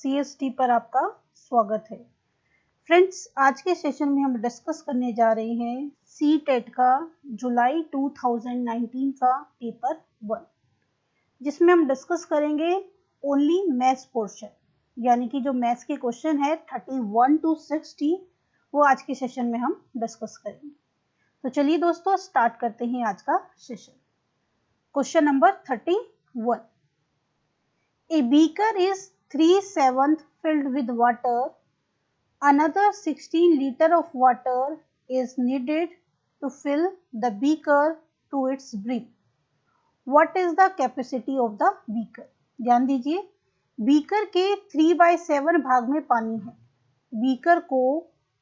CST पर आपका स्वागत है। फ्रेंड्स, आज के सेशन में हम डिस्कस करने जा रहे हैं CTET का जुलाई 2019 का पेपर 1, जिसमें हम डिस्कस करेंगे ओनली मैथ्स पोर्शन, यानी कि जो मैथ्स के क्वेश्चन है 31 to 60 वो आज के सेशन में हम डिस्कस करेंगे। तो चलिए दोस्तों स्टार्ट करते हैं आज का session. Question number 31। A beaker is 3/7 filled with water. Another 16 liter of water is needed to fill the beaker to its brim. What is the capacity of the beaker? ध्यान दीजिए, बीकर के 3/7 भाग में पानी है। बीकर को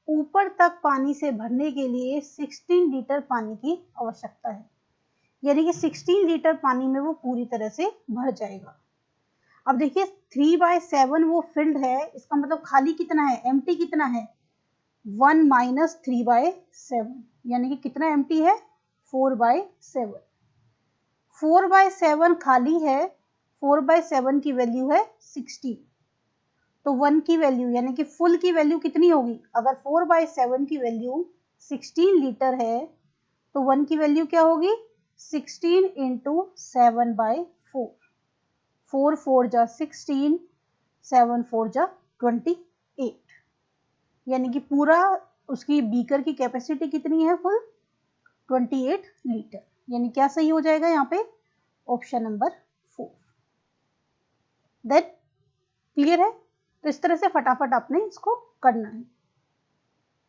ऊपर तक पानी से भरने के लिए 16 लीटर पानी की आवश्यकता है, यानी कि 16 लीटर पानी में वो पूरी तरह से भर जाएगा। अब देखिए 3/7 वो फिल्ड है, इसका मतलब खाली कितना है, एम्प्टी कितना है, 1 माइनस 3/7, यानी कि कितना एम्प्टी है, 4/7। 4/7 खाली है, 4/7 की वैल्यू है 16, तो 1 की वैल्यू यानी कि फुल की वैल्यू कितनी होगी, अगर 4/7 की वैल्यू 16 लीटर है तो 1 की वैल्यू क्या होगी, 16 इंटू 7/4, 4 4 जा 16, 7 4 जा 28, यानी कि पूरा उसकी बीकर की कैपेसिटी कितनी है, फुल 28 लीटर, यानी क्या सही हो जाएगा यहाँ पे, ऑप्शन नंबर 4। देन क्लियर है। तो इस तरह से फटाफट आपने इसको करना है।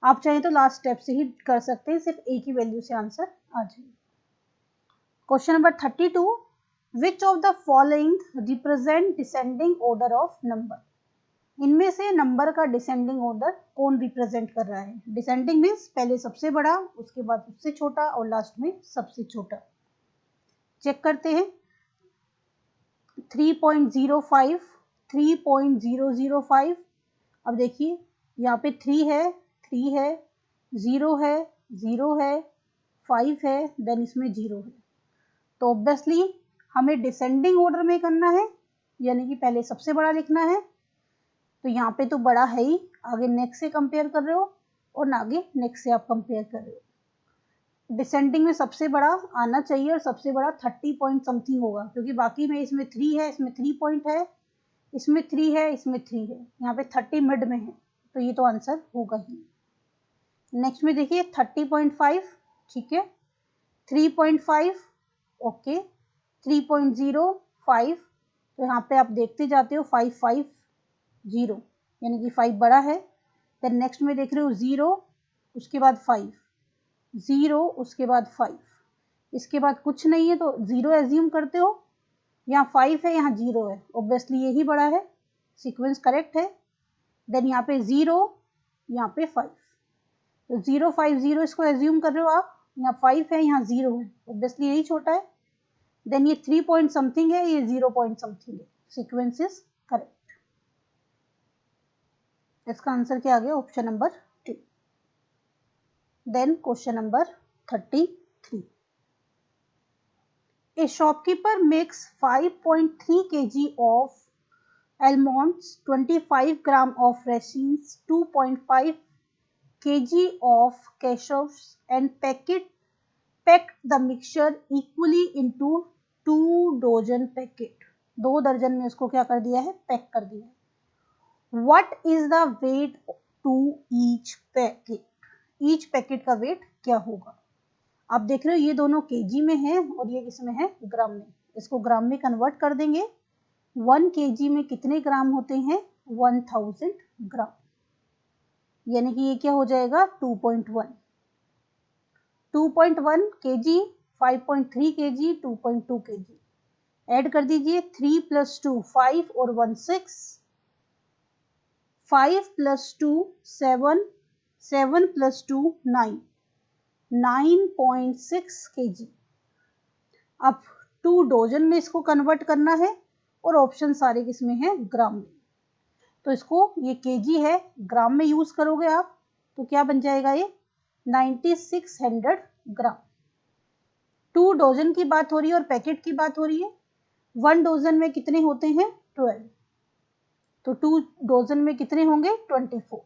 आप चाहें तो लास्ट स्टेप से ही कर सकते हैं, सिर्फ एक ही वैल्यू से आंसर आ जाएगा। Question number 32। Which of the following represent descending order of number? इनमें से नंबर का डिसेंडिंग ऑर्डर कौन रिप्रेजेंट कर रहा है? डिसेंडिंग मीन्स पहले सबसे बड़ा, उसके बाद उससे छोटा और लास्ट में सबसे छोटा। चेक करते हैं। 3.05, 3.005। अब देखिए यहाँ पे 3 है, 0 है, 0 है, 5 है, देन इसमें 0 है। तो ऑब्वियसली हमें डिसेंडिंग ऑर्डर में करना है, यानी कि पहले सबसे बड़ा लिखना है। तो यहाँ पे तो बड़ा है ही, आगे नेक्स्ट से कंपेयर कर रहे हो और आगे नेक्स्ट से आप कंपेयर कर रहे हो। डिसेंडिंग में सबसे बड़ा आना चाहिए और सबसे बड़ा 30 पॉइंट समथिंग होगा, क्योंकि बाकी में इसमें 3 है, इसमें 3 पॉइंट है, इसमें 3 है, इसमें 3 है, यहाँ पे 30 मिड में है, तो ये तो आंसर होगा ही। नेक्स्ट में देखिए 30.5, ठीक है, 3.5, ओके, 3.05, तो यहाँ पे आप देखते जाते हो 550, यानी कि 5 बड़ा है। देन नेक्स्ट में देख रहे हो 0, उसके बाद 5, 0, उसके बाद 5, इसके बाद कुछ नहीं है तो 0 एज्यूम करते हो। यहाँ 5 है, यहाँ 0 है, ऑब्वियसली यही बड़ा है, सीक्वेंस करेक्ट है। देन यहाँ पे 0, यहाँ पे 5, तो 0 5 0 इसको एज्यूम कर रहे हो आप। यहाँ 5 है, यहाँ 0 है, ऑब्वियसली यही छोटा है। देन ये 3 पॉइंट समथिंग है, ये 0 पॉइंट समथिंग है, सीक्वेंस इज करेक्ट। इसका आंसर क्या आ गया, option number 2। Then question number 33। A shopkeeper makes 5.3 kg of almonds, 25 gram of raisins, 2.5 kg of cashews and packed the mixture equally into 2 dozen packet. 2 दर्जन में उसको क्या कर दिया है, पैक कर दिया है। What is the weight to each packet? Each packet का वेट क्या होगा? आप देख रहे हो ये दोनों केजी में है और ये किस में है, ग्राम में। इसको ग्राम में कन्वर्ट कर देंगे। 1 केजी में कितने ग्राम होते हैं, 1000 ग्राम, यानी कि ये क्या हो जाएगा, 2.1 केजी, 5.3 केजी, 2.2 केजी। ऐड कर दीजिए, 3 + 2 5 और 1 6, 5 + 2 7, 7 + 2 9, 9.6 केजी। अब 2 डोजन में इसको कन्वर्ट करना है और ऑप्शन सारे किसमें है, ग्राम में। तो इसको ये केजी है, ग्राम में यूज करोगे आप तो क्या बन जाएगा, ये 9600 ग्राम। 2 डोजन की बात हो रही है और पैकेट की बात हो रही है। 1 डोजन में कितने होते हैं, 12, तो 2 डोजन में कितने होंगे 24।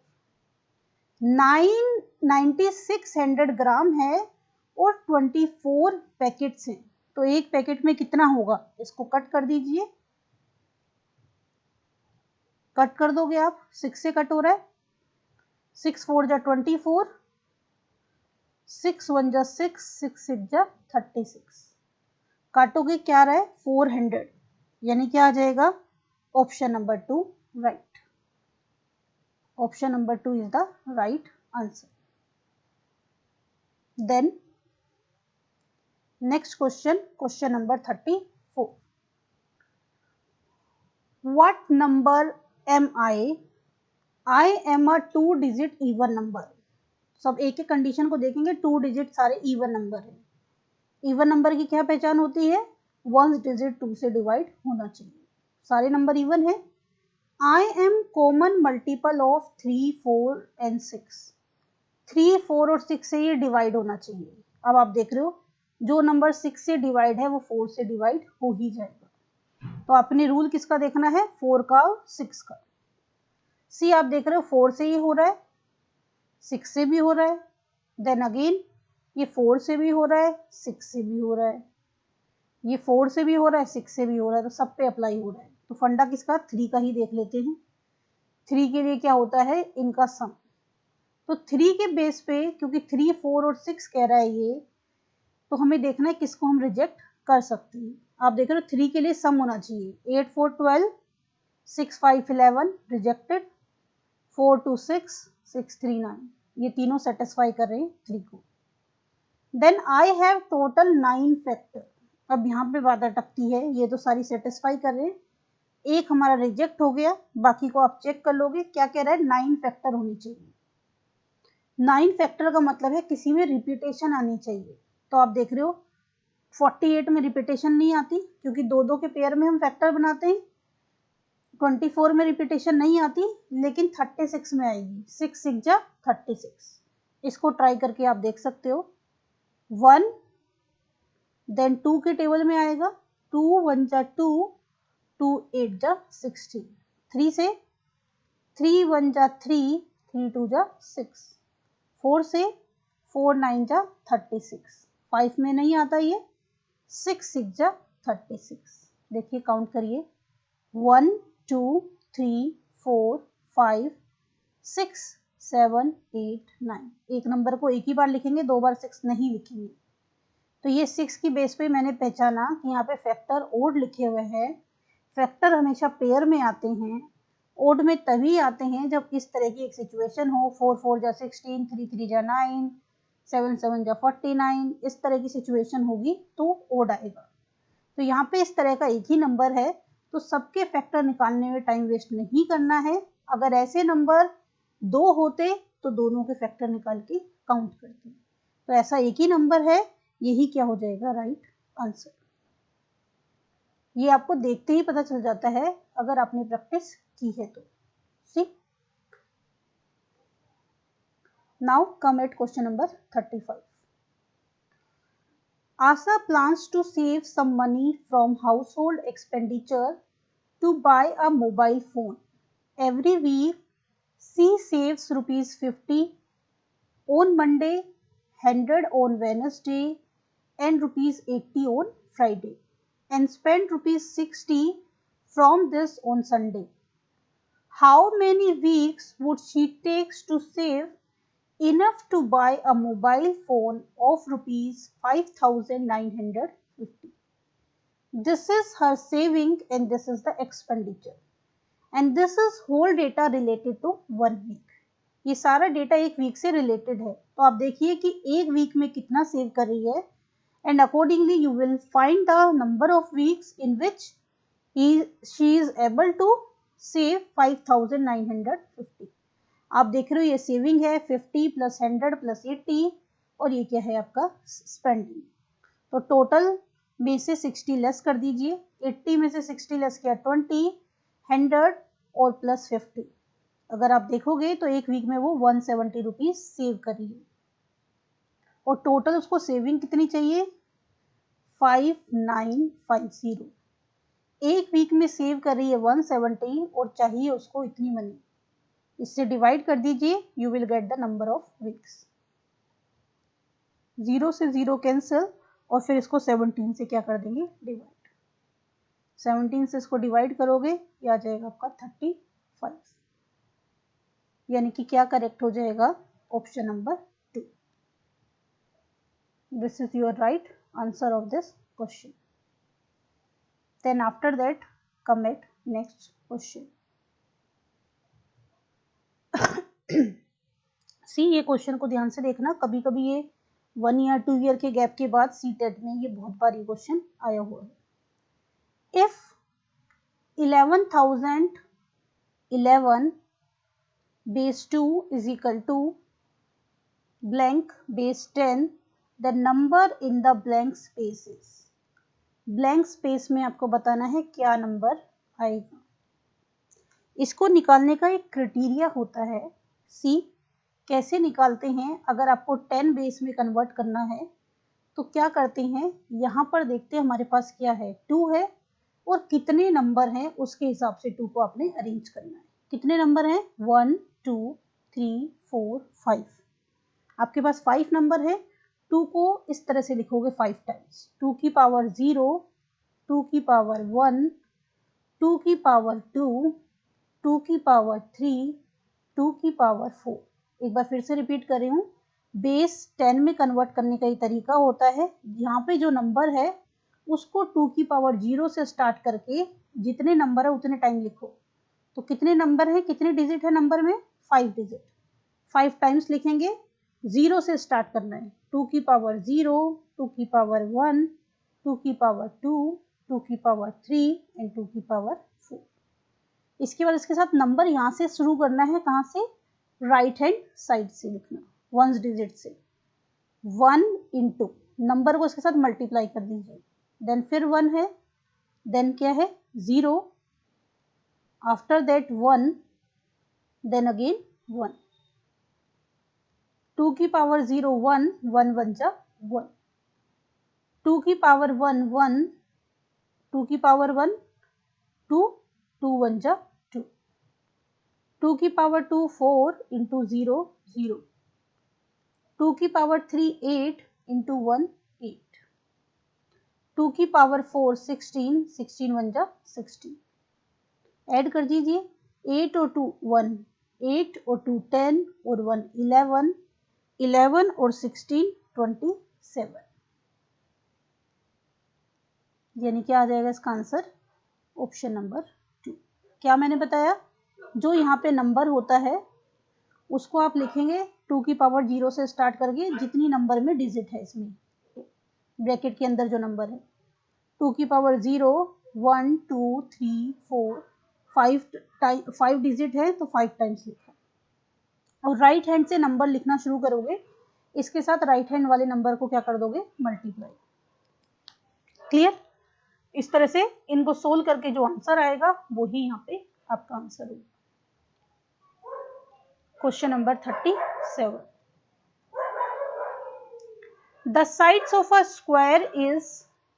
9600 ग्राम है और 24 पैकेट्स हैं, तो एक पैकेट में कितना होगा, इसको कट कर दीजिए। कट कर दोगे आप, 6 से कट हो रहा है, 6 4 जा 24, 6 1 जा 6, 6 6 जा 36, काटोगे क्या रहा है 400, यानी क्या आ जाएगा option number 2 right. Option number 2 is the right answer. Then next question, question number 34, what number am I am a 2 digit even number. सब एक एक कंडीशन को देखेंगे, 2 डिजिट सारे इवन नंबर है। इवन नंबर की क्या पहचान होती है, 1 डिजिट 2 से डिवाइड होना चाहिए, सारे नंबर इवन है। I am common multiple of 3 4 and 6, 3 4 और 6 से ये डिवाइड होना चाहिए। अब आप देख रहे हो जो नंबर 6 से डिवाइड है वो 4 से डिवाइड हो ही जाएगा, तो आपने रूल किसका देखना है, 4 का और 6 का। सी आप देख रहे हो 4 से ही हो रहा है, 6 से भी हो रहा है, देन अगेन ये 4 से भी हो रहा है, 6 से भी हो रहा है, ये 4 से भी हो रहा है, 6 से भी हो रहा है, तो सब पे अप्लाई हो रहा है। तो फंडा किसका, 3 का ही देख लेते हैं। 3 के लिए क्या होता है, इनका सम। तो 3 के बेस पे, क्योंकि 3 4 और 6 कह रहा है ये, तो हमें देखना है किसको हम रिजेक्ट कर सकते हैं। आप देख रहे हो 3 के लिए सम होना चाहिए, 8 4 12, 6 5 11 रिजेक्टेड, 4 2 6, 6 3 9, ये तीनों सेटिस्फाई कर रहे हैं 3 को। Then I have total 9 factor. अब यहाँ पे बात अटकती है, ये तो सारी सेटिस्फाई कर रहे हैं, एक हमारा रिजेक्ट हो गया, बाकी को आप चेक कर लोगे। क्या कह रहा है, 9 फैक्टर होनी चाहिए। 9 फैक्टर का मतलब है किसी में रिपीटेशन आनी चाहिए। तो आप देख रहे हो 48 में रिपीटेशन नहीं आती, क्योंकि दो दो के पेयर में हम फैक्टर बनाते हैं। 24 में रिपीटेशन नहीं आती, लेकिन 36 में आएगी, 6 6 जा 36। इसको ट्राई करके आप देख सकते हो। 1 देन 2 के टेबल में आएगा, 2 1 जा 2, 2 8 जा 16, 3 से 3 1 जा 3, 3 2 जा 6, 4 से 4 9 जा 36, 5 में नहीं आता ये, 6 6 जा 36। देखिए काउंट करिए, 1 2 3 4 5 6 7 8 9। एक नंबर को एक ही बार लिखेंगे, दो बार 6 नहीं लिखेंगे। तो ये 6 की बेस पे मैंने पहचाना कि यहाँ पे फैक्टर ओड लिखे हुए हैं। फैक्टर हमेशा पेयर में आते हैं, ओड में तभी आते हैं जब इस तरह की एक सिचुएशन हो, 4 4 जा 16, 3 3 जा 9, 7 7 जा 49, इस तरह की सिचुएशन होगी तो ओड आएगा। तो यहाँ पे इस तरह का एक ही नंबर है, तो सबके फैक्टर निकालने में टाइम वेस्ट नहीं करना है। अगर ऐसे नंबर 2 होते तो दोनों के फैक्टर निकाल के काउंट करते। तो ऐसा एक ही नंबर है, यही क्या हो जाएगा राइट आंसर। ये आपको देखते ही पता चल जाता है अगर आपने प्रैक्टिस की है तो। See now come at question number 35। Asa plans to save some money from household expenditure to buy a mobile phone. Every week, she saves rupees 50 on Monday, 100 on Wednesday, and rupees 80 on Friday, and spend rupees 60 from this on Sunday. How many weeks would she take to save enough to buy a mobile phone of rupees 5,950? This is her saving and this is the expenditure, and this is whole data related to 1 week. ये सारा data एक week से related है, तो आप देखिए कि एक वीक में कितना सेव कर रही है, and accordingly you will find the number of weeks in which she is able to save 5,950. आप देख रहे हो ये सेविंग है 50 प्लस 100 प्लस 80, और ये क्या है आपका स्पेंडिंग। तो टोटल में से 60 लेस कर दीजिए, 80 में से 60 लेस किया 20, 100 और प्लस 50। अगर आप देखोगे तो एक वीक में वो 170 रुपीज सेव कर रही है, और टोटल उसको सेविंग कितनी चाहिए 5950। एक वीक में सेव कर रही है 170 और चाहिए उसको इतनी मनी, इससे डिवाइड कर दीजिए, you will get the number of weeks. 0 से 0 कैंसिल और फिर इसको 17 से क्या कर देंगे, डिवाइड। 17 से इसको डिवाइड करोगे, ये आ जाएगा आपका 35, यानी कि क्या करेक्ट हो जाएगा, option number 2। This is your right answer of this question. Then after that come at next question. See, ये क्वेश्चन को ध्यान से देखना, कभी कभी ये 1 ईयर 2 ईयर के गैप के बाद सीटेट में ये बहुत बार ये क्वेश्चन आया हुआ है। If 11,011 base 2 is equal to blank base 10, the number in the blank space is, blank space में आपको बताना है क्या नंबर आएगा। इसको निकालने का एक क्राइटेरिया होता है। सी, कैसे निकालते हैं, अगर आपको 10 बेस में कन्वर्ट करना है तो क्या करते हैं, यहाँ पर देखते हैं हमारे पास क्या है, 2 है और कितने नंबर हैं उसके हिसाब से 2 को आपने अरेंज करना है। कितने नंबर हैं, 1 2 3 4 5, आपके पास 5 नंबर है। 2 को इस तरह से लिखोगे 5 टाइम्स, 2 की पावर 0, 2 की पावर 1, 2 की पावर 2, 2 की पावर 3, 2 की पावर 4। एक बार फिर से रिपीट कर रही हूँ, बेस 10 में कन्वर्ट करने का ये तरीका होता है, यहाँ पे जो नंबर है उसको 2 की पावर 0 से स्टार्ट करके जितने नंबर है उतने टाइम लिखो। तो कितने नंबर है, कितने डिजिट है नंबर में, 5 डिजिट, 5 टाइम्स लिखेंगे। 0 से स्टार्ट करना है, 2 की पावर 0, 2 की पावर 1, 2 की पावर 2, 2 की पावर 3 एंड 2 की पावर 4। इसके बाद इसके साथ नंबर यहाँ से शुरू करना है, कहाँ से, राइट हैंड साइड से लिखना, 1 डिजिट से। 1 इंटू नंबर को इसके साथ मल्टीप्लाई कर दीजिए, देन फिर 1 है, देन क्या है 0, आफ्टर दैट 1, देन अगेन 1, 2 की पावर 0 1, 1 1 जा 1, 2 की पावर 1 1, 2 की पावर 1 2, 2 1 जा 2, 2 की पावर 2 4 इंटू 0 0, 2 की पावर 3 8 इंटू 1 8, 2 की पावर 4 16, 16 1 जा 16। ऐड कर दीजिए, 8 और 2 1, 8 और 2 10 और 1 11, 11 और 16 27, यानी क्या आ जाएगा इसका आंसर, ऑप्शन नंबर 2। क्या मैंने बताया, जो यहाँ पे नंबर होता है उसको आप लिखेंगे 2 की पावर 0 से स्टार्ट करके जितनी नंबर में डिजिट है, इसमें ब्रैकेट के अंदर जो नंबर है, 2 की पावर 0 1 2 3 4 5 डिजिट है तो 5 टाइम्स लिखा। और राइट हैंड से नंबर लिखना शुरू करोगे, इसके साथ राइट हैंड वाले नंबर को क्या कर दोगे, मल्टीप्लाई। क्लियर, इस तरह से इनको सोल्व करके जो आंसर आएगा वो ही यहाँ पे आपका आंसर होगा। Question number 37, the sides of a square is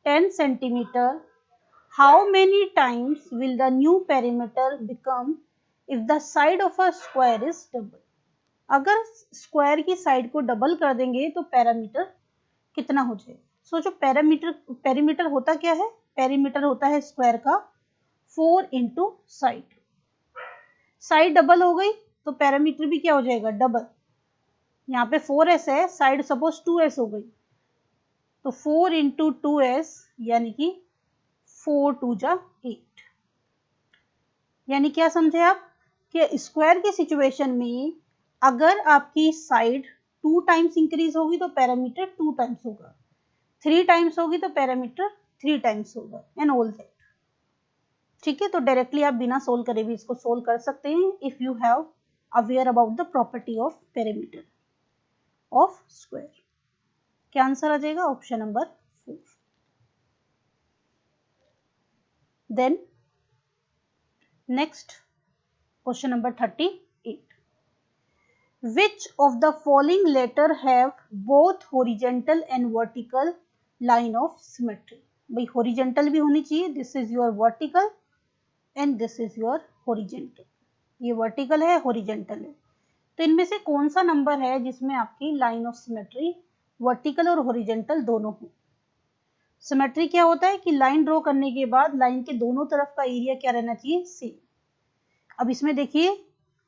10 centimetre, how many times will the new perimeter become if the side of a square is double? अगर स्क्वायर की साइड को डबल कर देंगे तो पैरामीटर कितना हो जाएगा। सोचो, पेरीमीटर होता क्या है, पेरीमीटर होता है स्क्वायर का 4 इंटू साइड। साइड डबल हो गई तो पैरामीटर भी क्या हो जाएगा, डबल। यहाँ पे 4s है, साइड सपोज 2s हो गई तो 4 इंटू 2s, यानी कि 4 2 जा 8। यानी क्या समझे आप, कि स्क्वायर की सिचुएशन में अगर आपकी साइड 2 टाइम्स इंक्रीज होगी तो पैरामीटर 2 टाइम्स होगा, 3 टाइम्स होगी तो पैरामीटर 3 टाइम्स होगा, एंड ऑल दैट। ठीक है, तो डायरेक्टली आप बिना सोल्व करे भी इसको सोल्व कर सकते हैं if you have aware about the property of parameter of square. क्या आंसर आ जाएगा, option number 4। Then next question number 38, which of the following letter have both horizontal and vertical line of symmetry? भाई horizontal भी होनी चाहिए, this is your vertical and this is your horizontal, ये vertical है horizontal है। तो इनमें से कौन सा नंबर है जिसमें आपकी लाइन ऑफ सिमेट्री वर्टिकल और हॉरिजेंटल दोनों हो। सिमेट्री क्या होता है कि लाइन ड्रॉ करने के बाद लाइन के दोनों तरफ का एरिया क्या रहना चाहिए, सेम। अब इसमें देखिए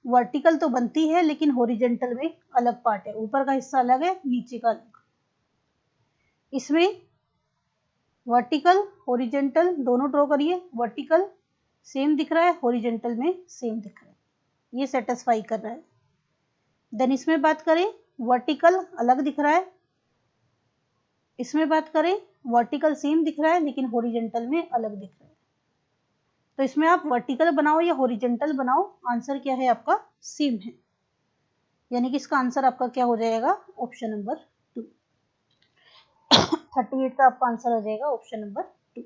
वर्टिकल तो बनती है लेकिन हॉरिजेंटल में अलग पार्ट है, ऊपर का हिस्सा अलग है नीचे का अलग। इसमें वर्टिकल हॉरिजेंटल दोनों ड्रॉ करिए, वर्टिकल सेम दिख रहा है, हॉरिजेंटल में सेम दिख रहा है, ये सेटिस्फाई कर रहा है। देन इसमें बात करें वर्टिकल अलग दिख रहा है, इसमें बात करें वर्टिकल सेम दिख रहा है लेकिन हॉरिजेंटल में अलग दिख रहा है। तो इसमें आप वर्टिकल बनाओ या हॉरिजेंटल बनाओ, आंसर क्या है आपका, सेम है, यानी कि इसका आंसर आपका क्या हो जाएगा, ऑप्शन नंबर 2। 38 का आपका आंसर हो जाएगा option number 2।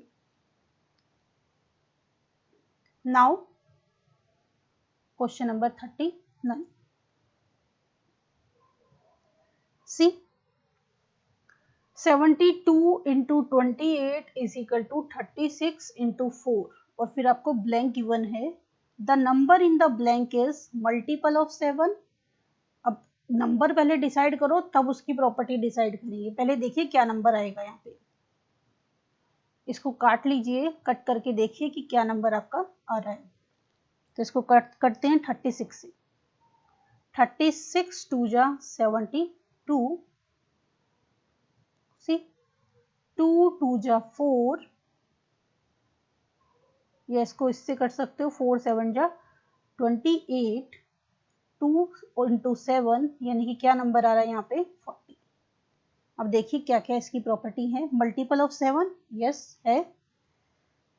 Now question number 39, see 72 into 28 is equal to 36 into 4, और फिर आपको ब्लैंक गिवन है, the number in the blank is multiple of 7। अब नंबर पहले डिसाइड करो तब उसकी प्रॉपर्टी डिसाइड करेंगे, पहले देखिए क्या नंबर आएगा यहाँ पे, इसको काट लीजिए, कट करके देखिए कि क्या नंबर आपका आ रहा है। तो इसको करते हैं 36 से, 36 2 जा 72, सी 2 2 जा 4, या इसको इससे कर सकते हो 4 7 जा 28, 2 इंटू 7 यानी कि क्या नंबर आ रहा है यहाँ पे 40। अब देखिए क्या क्या इसकी प्रॉपर्टी है, मल्टीपल ऑफ 7 यस है,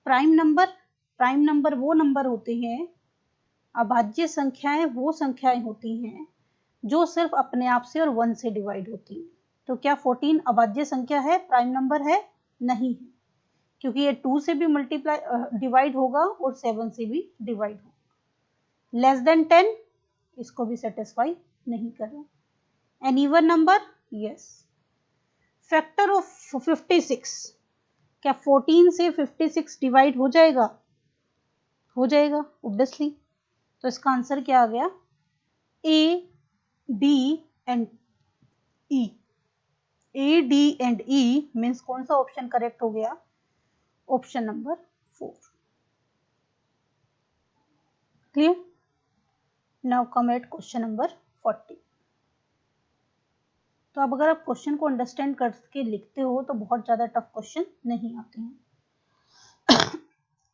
प्राइम नंबर वो नंबर होते हैं, अभाज्य संख्याएं वो संख्याएं होती हैं जो सिर्फ अपने आप से और 1 से डिवाइड होती हैं। तो क्या 14 अभाज्य संख्या है, प्राइम नंबर है, नहीं है, क्योंकि ये 2 से भी मल्टीप्लाई डिवाइड होगा और 7 से भी डिवाइड होगा। लेस देन 10 इसको भी सेटिस्फाई नहीं कर रहा। An even number yes. Factor of 56, क्या 14 से 56 डिवाइड हो जाएगा, हो जाएगा ऑब्वियसली। तो इसका आंसर क्या आ गया, A D and E, A D and E means कौन सा ऑप्शन करेक्ट हो गया, option number 4। Clear. Now come at question number 40। तो अब अगर आप क्वेश्चन को अंडरस्टैंड करके लिखते हो तो बहुत ज्यादा टफ क्वेश्चन नहीं आते हैं।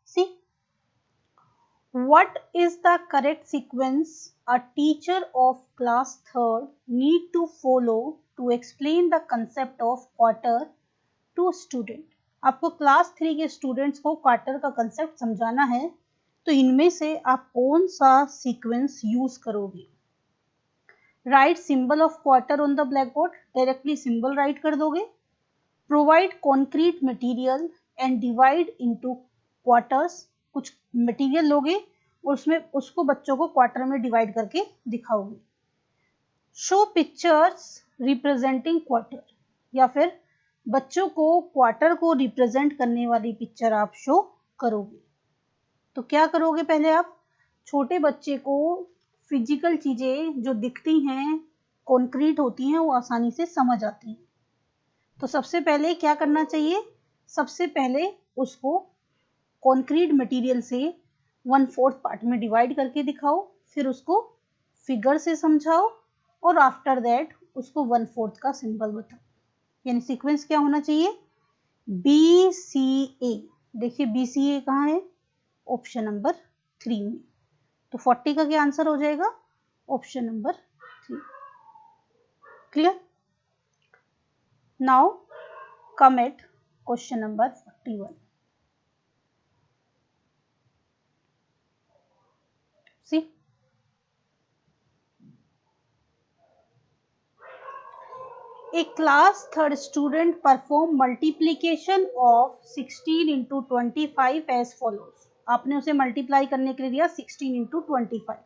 सी what is the correct sequence a teacher of class 3rd need to follow to explain the concept of quarter to student। आपको क्लास 3 के स्टूडेंट्स को क्वार्टर का कंसेप्ट समझाना है, तो इनमें से आप कौन सा सीक्वेंस यूज करोगे। Right symbol of quarter on the black board, directly symbol right कर दोगे। Provide concrete material and divide into quarters, कुछ मटेरियल लोगे और उसमें उसको बच्चों को क्वार्टर में डिवाइड करके दिखाओगे। शो पिक्चर्स रिप्रेजेंटिंग क्वार्टर, या फिर बच्चों को क्वार्टर को रिप्रेजेंट करने वाली पिक्चर आप शो करोगे। तो क्या करोगे, पहले आप छोटे बच्चे को फिजिकल चीजें जो दिखती हैं कॉन्क्रीट होती हैं वो आसानी से समझ आती हैं। तो सबसे पहले क्या करना चाहिए, सबसे पहले उसको कॉन्क्रीट मटेरियल से 1/4 पार्ट में डिवाइड करके दिखाओ, फिर उसको फिगर से समझाओ और आफ्टर दैट उसको 1/4 का सिंबल बताओ। यानी सीक्वेंस क्या होना चाहिए, BCA। देखिए BCA कहाँ है, ऑप्शन नंबर 3 में। तो 40 का क्या आंसर हो जाएगा, option number 3। Clear. Now come at question number 41। See, a class 3rd student perform multiplication of 16 into 25 as follows। आपने उसे मल्टीप्लाई करने के लिए दिया 16 into 25,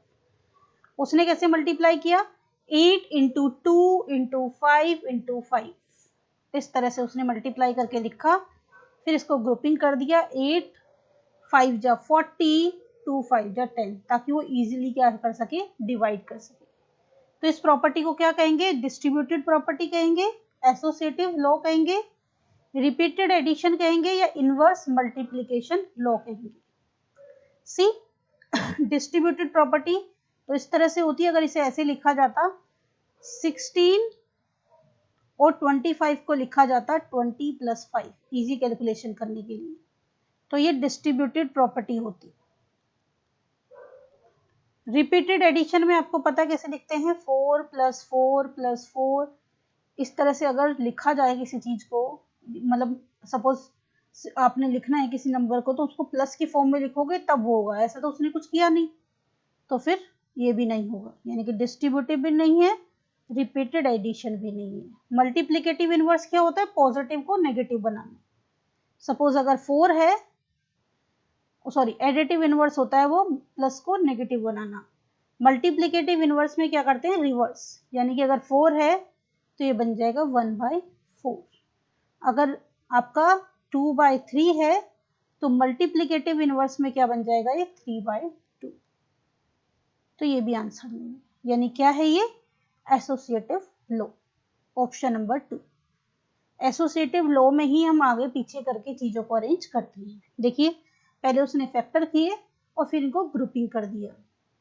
उसने कैसे मल्टीप्लाई किया, 8 into 2 into 5 into 5, इस तरह से उसने मल्टीप्लाई करके लिखा फिर इसको ग्रुपिंग कर दिया, 8 5 जा 40, 2 5 जा 10, ताकि वो इजीली क्या कर सके, डिवाइड कर सके। तो इस प्रॉपर्टी को क्या कहेंगे, डिस्ट्रीब्यूटेड प्रॉपर्टी कहेंगे, एसोसिएटिव लॉ कहेंगे, रिपीटेड एडिशन कहेंगे, या इनवर्स मल्टीप्लिकेशन लॉ कहेंगे। सी डिस्ट्रीब्यूटेड प्रॉपर्टी तो इस तरह से होती है, अगर इसे ऐसे लिखा जाता 16 और 25 को लिखा जाता 20 + 5 इजी कैलकुलेशन करने के लिए, तो ये डिस्ट्रीब्यूटेड प्रॉपर्टी होती। रिपीटेड एडिशन में आपको पता कैसे लिखते हैं, 4 + 4 + 4, इस तरह से अगर लिखा जाए किसी चीज को, मतलब सपोज आपने लिखना है किसी नंबर को, तो उसको प्लस की फॉर्म में लिखोगे तब वो होगा, ऐसा तो उसने कुछ किया नहीं, तो फिर ये भी नहीं होगा, यानी कि डिस्ट्रीब्यूटिव भी नहीं है, रिपीटेड एडिशन भी नहीं है। मल्टीप्लिकेटिव इनवर्स क्या होता है, पॉजिटिव को नेगेटिव बनाना। सपोज अगर 4 है, सॉरी एडिटिव इनवर्स होता है वो प्लस को नेगेटिव बनाना। मल्टीप्लिकेटिव इनवर्स में क्या करते हैं, रिवर्स, यानी कि अगर 4 है तो ये बन जाएगा 1/4। अगर आपका 2/3 है तो मल्टीप्लिकेटिव इनवर्स में क्या बन जाएगा, ये 3/2। तो ये भी आंसर नहीं है, यानी क्या है ये, associative law, option number 2। Associative law में ही हम आगे पीछे करके चीजों को अरेंज करते हैं। देखिए पहले उसने फैक्टर किए और फिर इनको ग्रुपिंग कर दिया,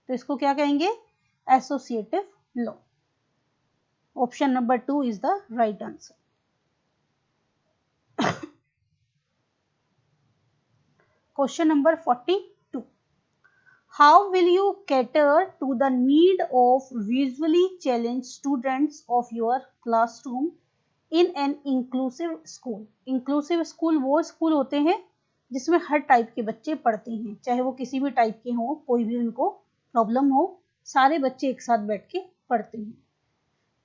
तो इसको क्या कहेंगे, associative law. Option number 2 is the right answer. Question number 42, how will you cater to the need of visually challenged students of your classroom in an inclusive school? inclusive school वो school होते हैं जिसमें हर type के बच्चे पढ़ते हैं, चाहे वो किसी भी टाइप के हों, कोई भी उनको प्रॉब्लम हो, सारे बच्चे एक साथ बैठ के पढ़ते हैं।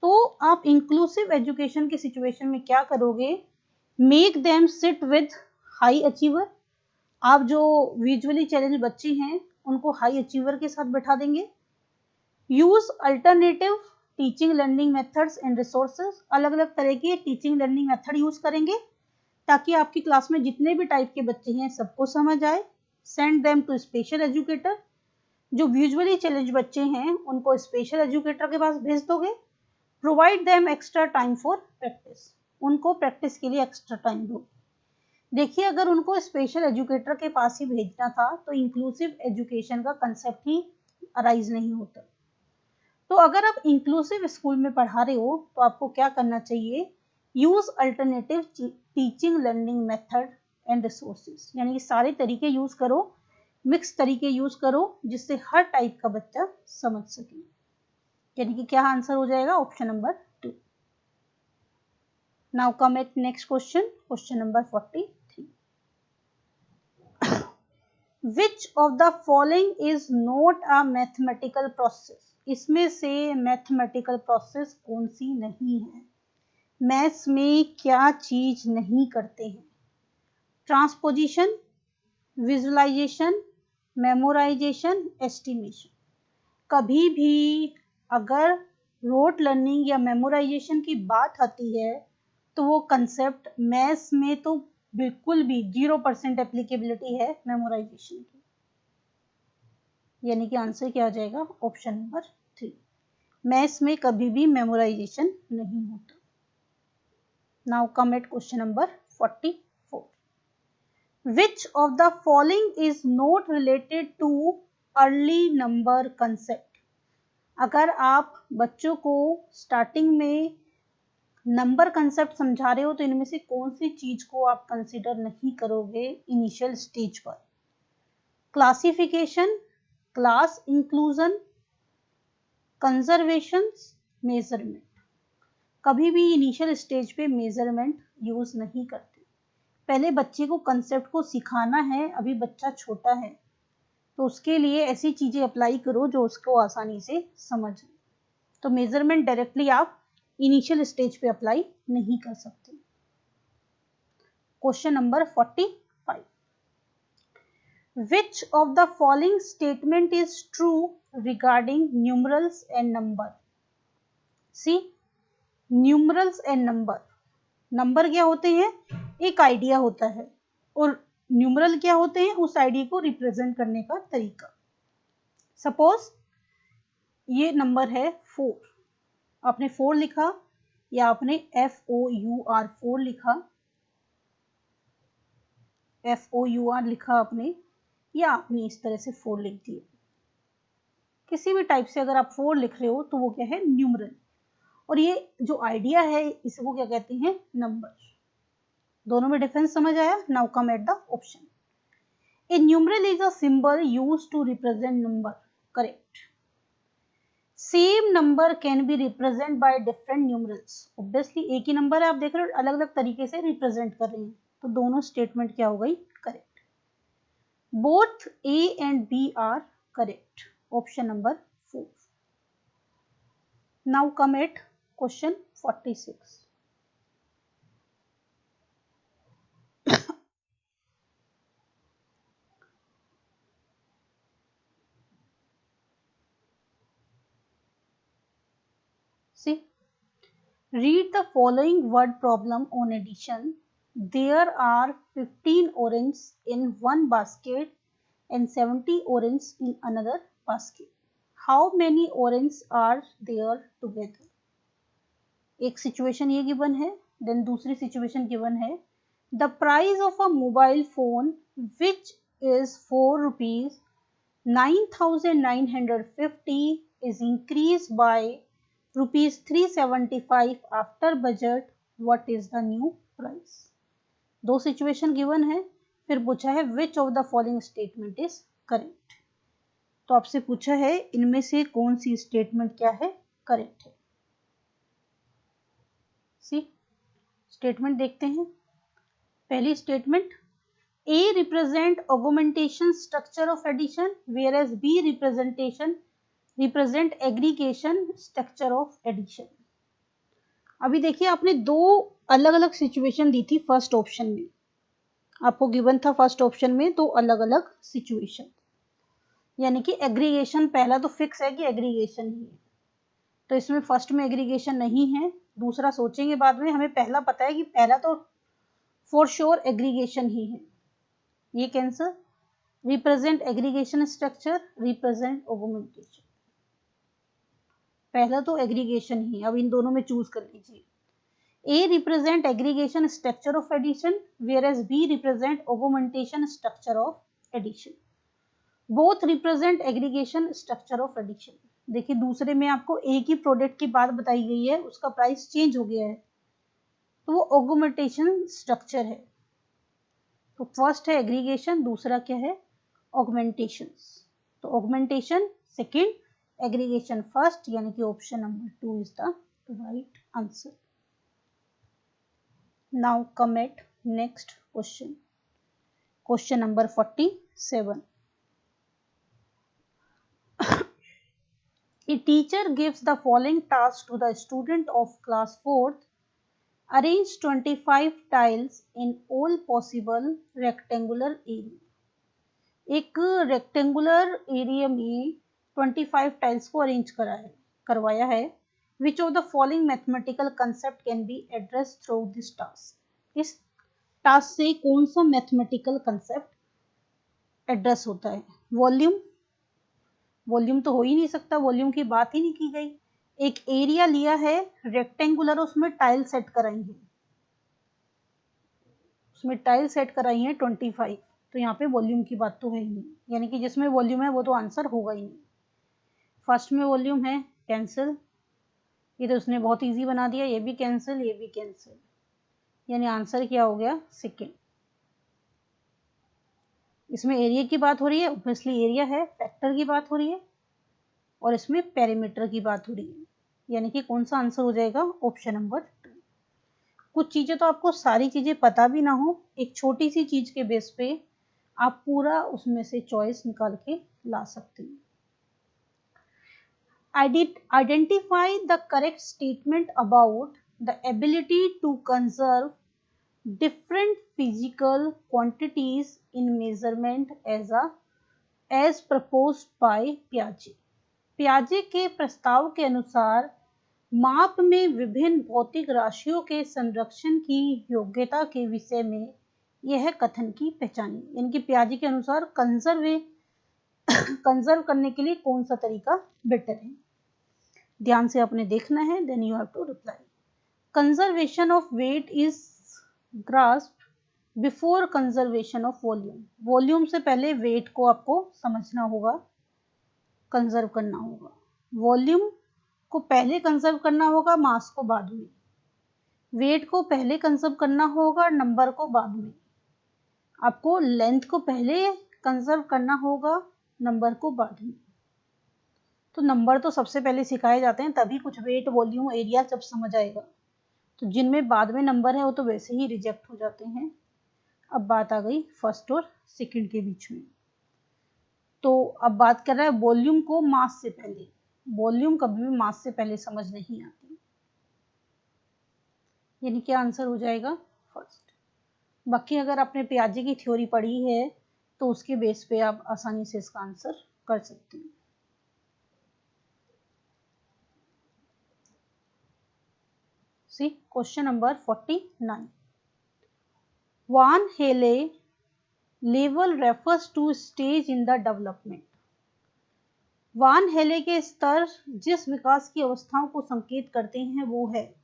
तो आप इंक्लूसिव एजुकेशन की सिचुएशन में क्या करोगे, make them sit with high achiever. आप जो विजुअली चैलेंज बच्चे हैं उनको हाई अचीवर के साथ बैठा देंगे। Use alternative teaching learning methods and resources, अलग अलग तरह के टीचिंग लर्निंग मेथड यूज करेंगे ताकि आपकी क्लास में जितने भी टाइप के बच्चे हैं सबको समझ आए। Send them to special educator, जो विजुअली चैलेंज बच्चे हैं उनको स्पेशल एजुकेटर के पास भेज दोगे। Provide them extra time for practice, उनको प्रैक्टिस के लिए एक्स्ट्रा टाइम दो। देखिए अगर उनको स्पेशल एजुकेटर के पास ही भेजना था तो इंक्लूसिव एजुकेशन का कंसेप्ट ही अराइज नहीं होता। तो अगर आप इंक्लूसिव स्कूल में पढ़ा रहे हो तो आपको क्या करना चाहिए, use alternative teaching learning method and resources, यानी कि सारे तरीके यूज करो, मिक्स तरीके यूज करो जिससे हर टाइप का बच्चा समझ सके, यानी कि क्या आंसर हो जाएगा, option number 2। Now come at next question, question number 43। Which of the following is not a mathematical process? इसमें से मैथमेटिकल प्रोसेस कौन सी नहीं है, मैथ्स में क्या चीज नहीं करते हैं, ट्रांसपोजिशन, विजुअलाइजेशन, मेमोराइजेशन, एस्टिमेशन। कभी भी अगर रोट लर्निंग या मेमोराइजेशन की बात आती है तो वो कंसेप्ट मैथ्स में तो बिल्कुल भी 0% एप्लीकेबिलिटी है मेमोराइजेशन की, यानी कि आंसर क्या आ जाएगा, ऑप्शन नंबर 3। मैथ्स में कभी भी मेमोराइजेशन नहीं होता। Now come at question number 44। Which of the following is not related to early number concept? अगर आप बच्चों को स्टार्टिंग में नंबर कंसेप्ट समझा रहे हो तो इनमें से कौन सी चीज को आप कंसिडर नहीं करोगे इनिशियल स्टेज पर, classification, class inclusion, conservation, measurement. कभी भी इनिशियल स्टेज पे मेजरमेंट यूज नहीं करते, पहले बच्चे को कंसेप्ट को सिखाना है, अभी बच्चा छोटा है तो उसके लिए ऐसी चीजें अप्लाई करो जो उसको आसानी से समझ। तो मेजरमेंट डायरेक्टली आप इनिशियल स्टेज पे अप्लाई नहीं कर सकते। Question number 45। Which of the following statement is true regarding numerals and number? See, numerals and number, number क्या होते हैं, एक आइडिया होता है, और न्यूमरल क्या होते हैं, उस आइडिया को रिप्रेजेंट करने का तरीका। सपोज ये नंबर है 4, आपने 4 लिखा या आपने FOUR 4 लिखा, FOUR लिखा आपने, या आपने इस तरह से 4 लिख दिया। किसी भी टाइप से अगर आप 4 लिख रहे हो तो वो क्या है, न्यूमरल। और ये जो आइडिया है इसको क्या कहते हैं, नंबर। दोनों में डिफरेंस समझ आया। Now come at the option. A numeral is a symbol used to represent number, correct. Same number can be represent by different numerals, obviously एक ही नंबर है, आप देख रहे हो अलग अलग तरीके से रिप्रेजेंट कर रहे हैं, तो दोनों स्टेटमेंट क्या हो गई, correct. Both A and B are correct, option number 4. Now come at question 46. See, read the following word problem on addition. There are 15 oranges in one basket and 70 oranges in another basket. How many oranges are there together? एक situation ये given है, then दूसरी situation given है, the price of a mobile phone which is 4 rupees 9,950 is increased by rupees 375 after budget. What is the new price? दो situation given है, फिर पूछा है विच of the following statement is correct. तो आपसे पूछा है इनमें से कौन सी स्टेटमेंट क्या है, करेक्ट है। सी स्टेटमेंट देखते हैं। पहली statement, A represent augmentation structure of addition whereas B represent aggregation structure of addition। अभी देखिए आपने दो अलग अलग सिचुएशन दी थी फर्स्ट ऑप्शन में, आपको गिवन था फर्स्ट ऑप्शन में दो अलग अलग सिचुएशन, यानी कि एग्रीगेशन पहला तो फिक्स है कि एग्रीगेशन ही है, तो इसमें फर्स्ट में एग्रीगेशन नहीं है, दूसरा सोचेंगे बाद में, हमें पहला पता है कि पहला तो फॉर श्योर एग्रीगेशन ही है, ये cancer. Represent aggregation structure, represent augmentation, पहला तो एग्रीगेशन ही, अब इन दोनों में चूज कर लीजिए। A represent aggregation structure of addition whereas B represent augmentation structure of addition. Both represent aggregation structure of addition. देखिए दूसरे में आपको एक ही प्रोडक्ट की बात बताई गई है, उसका प्राइस चेंज हो गया है, तो वो ऑगमेंटेशन स्ट्रक्चर है। तो फर्स्ट है एग्रीगेशन, दूसरा क्या है, ऑगमेंटेशन। तो ऑगमेंटेशन सेकेंड, एग्रीगेशन फर्स्ट, यानी कि option number 2 is the right answer. Now come at next question, question number 47। A teacher gives the following task to the student of class 4th. Arrange 25 tiles in all possible rectangular area. एक rectangular area में 25 tiles को arrange करवाया है। विच of the following mathematical concept can be address through this task. इस task से कौन सा mathematical concept address होता है। वॉल्यूम, वॉल्यूम तो हो ही नहीं सकता, वॉल्यूम की बात ही नहीं की गई। एक एरिया लिया है रेक्टेंगुलर, उसमें टाइल सेट कराई है, उसमें टाइल सेट कराई है 25, तो यहाँ पे वॉल्यूम की बात तो है ही नहीं, यानी कि जिसमें वॉल्यूम है वो तो आंसर होगा ही नहीं। फर्स्ट में वॉल्यूम है, कैंसिल, ये तो उसने बहुत इजी बना दिया, ये भी कैंसिल, ये भी कैंसिल, यानी आंसर क्या हो गया, सेकेंड। इसमें एरिया की बात हो रही है, ऑब्वियसली एरिया है, फैक्टर की बात हो रही है, और इसमें पेरीमीटर की बात हो रही है, यानी कि कौन सा आंसर हो जाएगा, ऑप्शन नंबर 2। कुछ चीजें तो आपको सारी चीजें पता भी ना हो, एक छोटी सी चीज के बेस पे आप पूरा उसमें से चॉइस निकाल के ला सकते हैं। Identify the correct statement about the ability to conserve different physical quantities in measurement as proposed by Piaget। पियाजे के प्रस्ताव के अनुसार माप में विभिन्न भौतिक राशियों के संरक्षण की योग्यता के विषय में यह है कथन की पहचानी, यानी कि पियाजे के अनुसार कंजर्व करने के लिए कौन सा तरीका बेटर है। ध्यान से आपने देखना है, then you have to reply. Conservation of weight is grasped before conservation of volume. Volume से पहले वेट को आपको समझना होगा, कंजर्व करना होगा। वॉल्यूम को पहले कंजर्व करना होगा, मास को बाद में। वेट को पहले कंजर्व करना होगा, नंबर को बाद में। आपको लेंथ को पहले कंजर्व करना होगा, नंबर को बाद में। तो नंबर तो सबसे पहले सिखाए जाते हैं, तभी कुछ वेट, वॉल्यूम, एरिया जब समझ आएगा। तो जिनमें बाद में नंबर है वो तो वैसे ही रिजेक्ट हो जाते हैं। अब बात आ गई फर्स्ट और सेकंड के बीच में। तो अब बात कर रहा है वॉल्यूम को मास से पहले। वॉल्यूम कभी भी मास से पहले समझ नहीं आती, यानी क्या आंसर हो जाएगा फर्स्ट। बाकी अगर आपने पियाजे की थ्योरी पढ़ी है तो उसके बेस पे आप आसानी से इसका आंसर कर सकते हैं। See question number 49. Van Hale level refers to stage in the development. वान हेले के स्तर जिस विकास की अवस्थाओं को संकेत करते हैं वो है।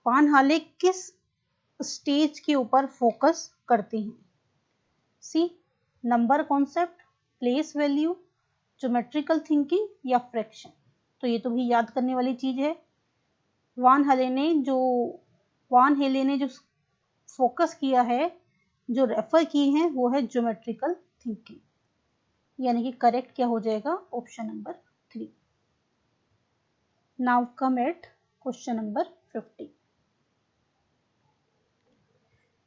वान हेले किस स्टेज के ऊपर फोकस करते हैं? See number concept, place value, geometrical thinking या फ्रैक्शन। तो ये तो भी याद करने वाली चीज है। वान हेले ने जो फोकस किया है, जो रेफर किए हैं, वो है ज्योमेट्रिकल थिंकिंग, यानी कि करेक्ट क्या हो जाएगा option number 3। Now come at question number 50.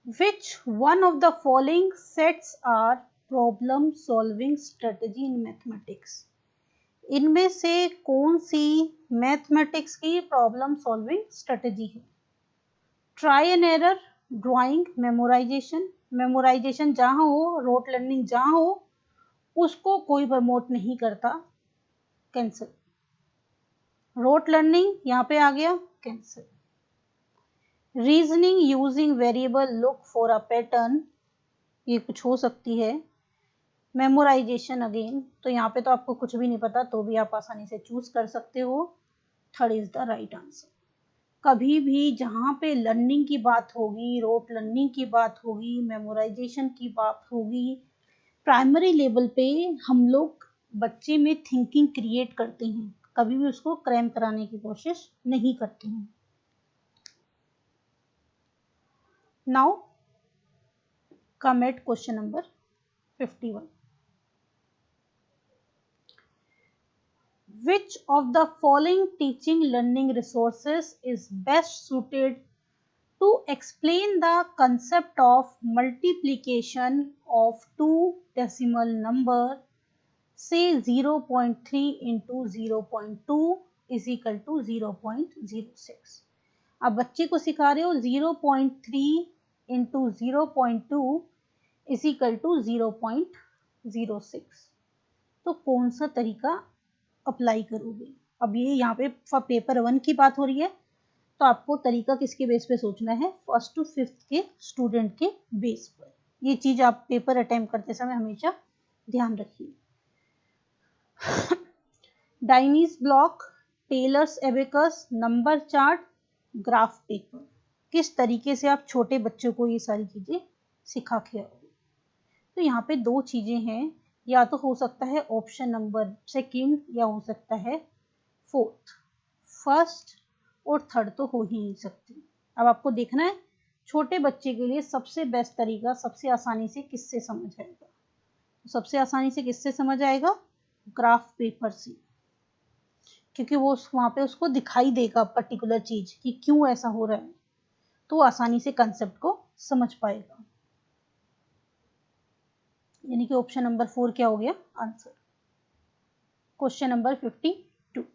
Which one of the following sets are problem solving strategy in mathematics? इनमें से कौन सी मैथमेटिक्स की प्रॉब्लम सॉल्विंग स्ट्रेटेजी है? Try and error, drawing, memorisation. Memorisation जहां हो, रोट लर्निंग जहां हो, उसको कोई प्रमोट नहीं करता, कैंसिल। रोट लर्निंग यहाँ पे आ गया, cancel. Reasoning using variable look for a pattern, ये कुछ हो सकती है। मेमोराइजेशन अगेन, तो यहाँ पे तो आपको कुछ भी नहीं पता तो भी आप आसानी से चूज कर सकते हो। Third is the right answer. कभी भी जहाँ पे लर्निंग की बात होगी, रोट लर्निंग की बात होगी, मेमोराइजेशन की बात होगी, प्राइमरी लेवल पे हम लोग बच्चे में थिंकिंग क्रिएट करते हैं, कभी भी उसको क्रैम कराने की कोशिश नहीं करते हैं। Now come at question number 51. Which of the following teaching learning resources is best suited to explain the concept of multiplication of two decimal number, say 0.3 into 0.2 is equal to 0.06? अब बच्चे को सिखा रहे हो 0.3 into 0.2 is equal to 0.06, तो कौन सा तरीका अप्लाई करोगे? अब ये यहाँ पे पेपर 1 की बात हो रही है, तो आपको तरीका किसके बेस पे सोचना है? फर्स्ट टू फिफ्थ के स्टूडेंट के बेस पर। ये चीज आप पेपर अटेम्प्ट करते समय हमेशा ध्यान रखिए। Dienes block, Taylor's abacus, number chart, graph paper, किस तरीके से आप छोटे बच्चों को ये सारी चीजें सिखा के आओगे? तो यहाँ पे दो चीजें हैं, या तो हो सकता है ऑप्शन नंबर सेकंड या हो सकता है फोर्थ। फर्स्ट और थर्ड तो हो ही नहीं सकते। अब आपको देखना है छोटे बच्चे के लिए सबसे बेस्ट तरीका, सबसे आसानी से किससे समझ आएगा? सबसे आसानी से किससे समझ आएगा? ग्राफ पेपर से, क्योंकि वो वहां पे उसको दिखाई देगा पर्टिकुलर चीज कि क्यों ऐसा हो रहा है, तो आसानी से कंसेप्ट को समझ पाएगा। यानी कि ऑप्शन नंबर 4 क्या हो गया आंसर। Question number 52.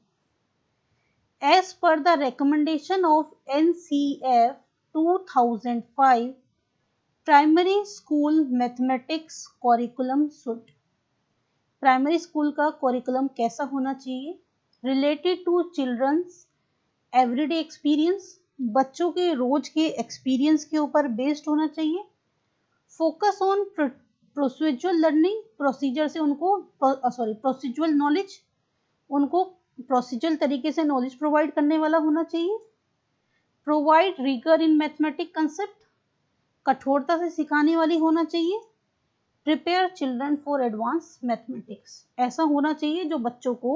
As per the recommendation of NCF 2005, primary school mathematics curriculum should, primary school का करिकुलम कैसा होना चाहिए? Related to children's everyday experience, बच्चों के रोज के एक्सपीरियंस के ऊपर बेस्ड होना चाहिए। Focus on procedural learning, procedure से उनको प्रोसीजरल नॉलेज, उनको प्रोसीजरल तरीके से नॉलेज प्रोवाइड करने वाला होना चाहिए। प्रोवाइड रिगर इन मैथमेटिक कंसेप्ट, कठोरता से सिखाने वाली होना चाहिए। Prepare children for advance mathematics, ऐसा होना चाहिए जो बच्चों को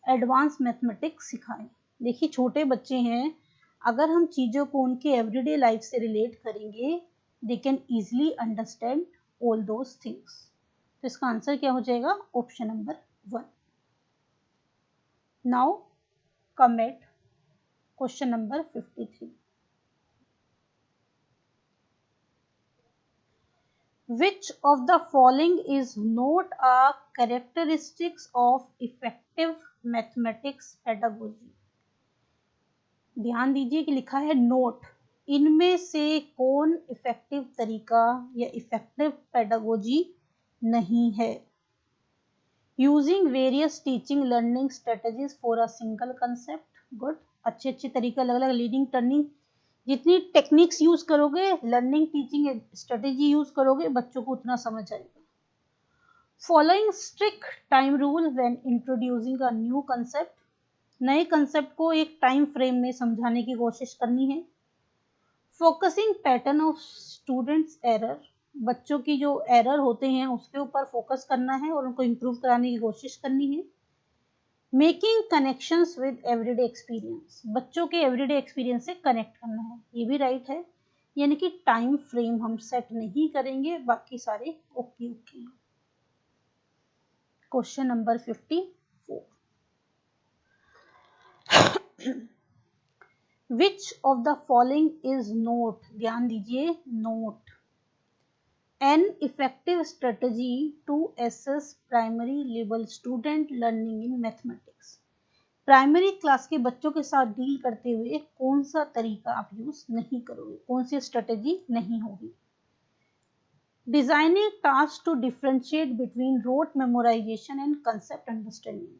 एडवांस मैथमेटिक्स सिखाए। देखिए छोटे बच्चे हैं, अगर हम चीज़ों को उनके एवरीडे लाइफ से रिलेट करेंगे, they can easily understand all those things. तो इसका आंसर क्या हो जाएगा? Option number 1। Now come at question number 53। Which of the following is not a characteristics of effective mathematics pedagogy? ध्यान दीजिए कि लिखा है नोट, इनमें से कौन इफेक्टिव तरीका या इफेक्टिव पेडागोजी नहीं है? Using various teaching learning strategies for a single concept, good, अच्छे अच्छे तरीके, अलग अलग लीडिंग टर्निंग, जितनी टेक्निक्स यूज करोगे, लर्निंग टीचिंग स्ट्रेटेजी यूज करोगे, बच्चों को उतना समझ आएगा। Following strict time rule when introducing a new concept, नए कंसेप्ट को एक टाइम फ्रेम में समझाने की कोशिश करनी है। Focusing pattern of students error, बच्चों की जो एरर होते हैं उसके ऊपर फोकस करना है और उनको इम्प्रूव कराने की कोशिश करनी है। Making connections with everyday experience, बच्चों के एवरीडे एक्सपीरियंस से कनेक्ट करना है, ये भी राइट है, यानी कि टाइम फ्रेम हम सेट नहीं करेंगे, बाकी सारे ओके ओके हैं। Question number 54। Which of the following is not, ध्यान दीजिए not, an effective strategy to assess primary level student learning in mathematics, primary class के बच्चों के साथ डील करते हुए कौन सा तरीका आप यूज नहीं करोगे, कौन सी स्ट्रेटेजी नहीं होगी? Designing task to differentiate between rote memorization and concept understanding,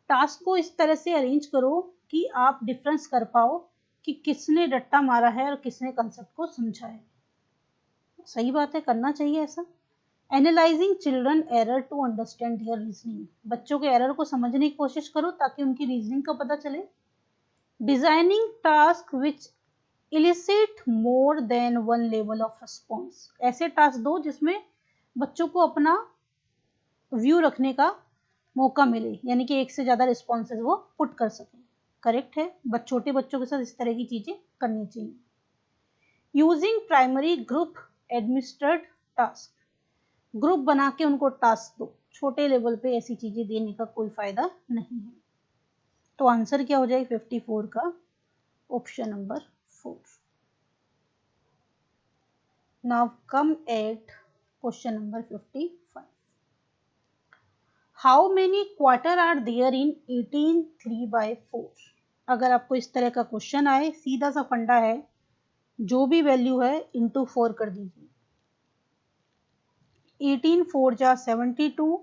task को इस तरह से अरेंज करो कि आप डिफरेंस कर पाओ कि किसने रट्टा मारा है और किसने कंसेप्ट को समझा है। सही बात है, करना चाहिए ऐसा। Analysing children error to understand their reasoning, बच्चों के एरर को समझने की कोशिश करो ताकि उनकी रीजनिंग का पता चले। Designing task which illicit more than one level of response, ऐसे टास्क दो जिसमें बच्चों को अपना व्यू रखने का मौका मिले, यानी कि एक से ज्यादा रिस्पॉन्सेज वो पुट कर सकें। करेक्ट है, छोटे बच्चों के साथ इस तरह की चीजें करनी चाहिए। Using primary group administered task, group बना के उनको टास्क दो, छोटे लेवल पे ऐसी चीजें देने का कोई फायदा नहीं है। तो आंसर क्या हो जाएगा 54 का? Option number 4। Now come at question number 55। How many quarter are there in 18 3/4? अगर आपको इस तरह का क्वेश्चन आए, सीधा सा फंडा है, जो भी वैल्यू है इंटू 4 कर दीजिए। 18 4 जा 72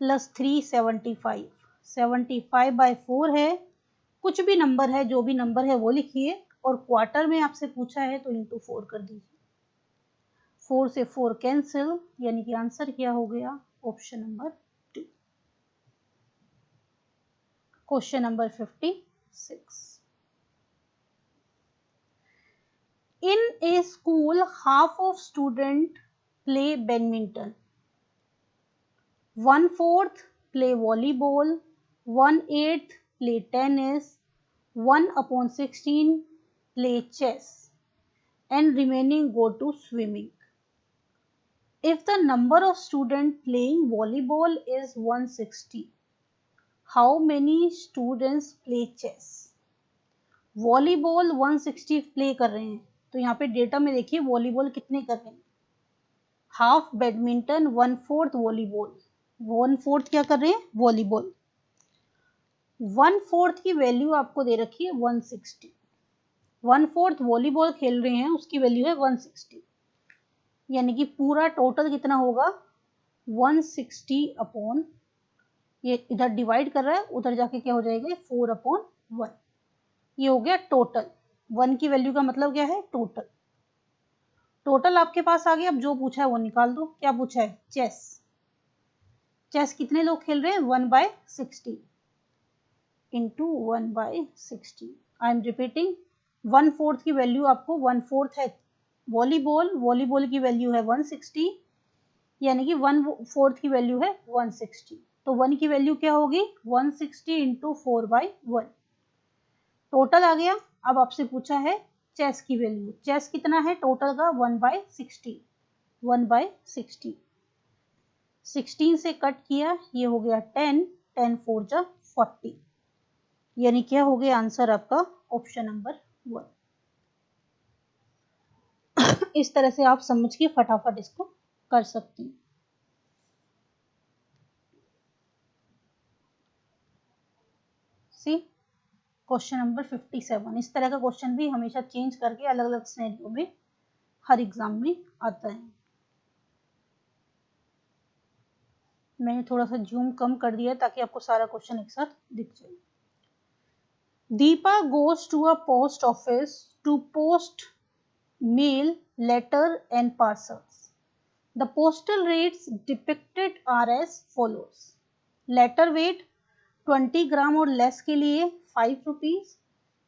प्लस 3 75, 75/4 है, कुछ भी नंबर है, जो भी नंबर है वो लिखिए, और क्वार्टर में आपसे पूछा है तो इंटू 4 कर दीजिए। 4 से 4 कैंसिल, यानी कि आंसर क्या हो गया? Option number 2। Question number 56। In a school, half of students play badminton, 1/4 play volleyball, 1/8 play tennis, 1/16 play chess, and remaining go to swimming. If the number of students playing volleyball is 160, how many students play chess? Volleyball 160 play कर रहे हैं, तो यहाँ पे data में देखिए volleyball कितने कर रहे हैं, हाफ बैडमिंटन 1/4 वॉलीबॉल, 1/4 क्या कर रहे हैं? वॉलीबॉल। 1/4 की वैल्यू आपको दे रखी है 160, 1/4 वॉलीबॉल खेल रहे हैं, उसकी वैल्यू है 160, यानी कि पूरा टोटल कितना होगा? 160 अपॉन, ये इधर डिवाइड कर रहा है, उधर जाके क्या हो जाएगा? 4/1, ये हो गया टोटल। 1 की वैल्यू का मतलब क्या है? टोटल। टोटल आपके पास आ गया, अब जो पूछा है वो निकाल दो। क्या पूछा है? चेस। चेस कितने लोग खेल रहे हैं? 1/60 इंटू 1/60। आई एम रिपीटिंग, 1/4 की वैल्यू आपको 1/4 है वॉलीबॉल, वॉलीबॉल की वैल्यू है 160, यानी कि 1/4 की वैल्यू है 160। तो 1 की वैल्यू क्या होगी? 160 इंटू 4/1। टोटल आ गया। अब आपसे पूछा है चेस की वैल्यू। चेस कितना है टोटल का? 1/60। 1/60 16 से कट किया, ये हो गया 10, 10 4 जा 40, यानी क्या हो गया आंसर आपका? Option number 1। इस तरह से आप समझ के फटाफट इसको कर सकती हैं। सी क्वेश्चन नंबर 57। इस तरह का क्वेश्चन भी हमेशा चेंज करके अलग अलग सिनेरियो में हर एग्जाम में आता है। मैंने थोड़ा सा जूम कम कर दिया ताकि आपको सारा क्वेश्चन एक साथ दिख जाए। Deepa goes to a post office to post mail, letter and parcels. The postal rates depicted are as follows. Letter weight 20 ग्राम और लेस के लिए 5 रुपीज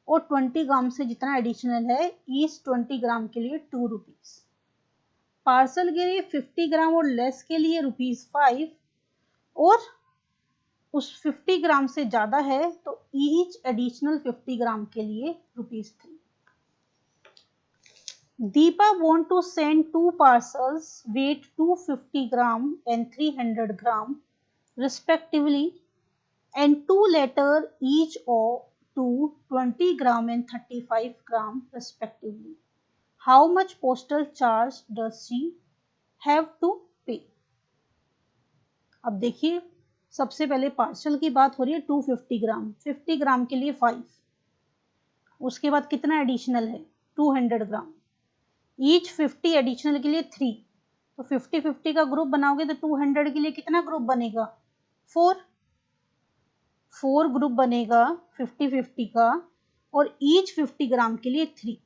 और 20 ग्राम से जितना एडिशनल है ईच 20 ग्राम के लिए 2 रुपीज। पार्सल के लिए 50 ग्राम और लेस के लिए ₹5 और उस 50 ग्राम से ज़्यादा है तो ईच एडिशनल 50 ग्राम के लिए ₹3। Deepa want to send 2 parcels weight 250 gram and 300 gram respectively and 2 letters each of to 20 gram and 35 gram respectively. How much postal charge does she have to pay? अब देखिए, सबसे पहले पार्सल की बात हो रही है 250 ग्राम, 50 ग्राम के लिए 5, उसके बाद कितना एडिशनल है 200 ग्राम, ईच 50 एडिशनल के लिए 3, तो 50-50 का ग्रुप बनाओगे तो 200 के लिए कितना ग्रुप बनेगा? 4 ग्रुप बनेगा 50-50 का और ईच 50 ग्राम के लिए 3,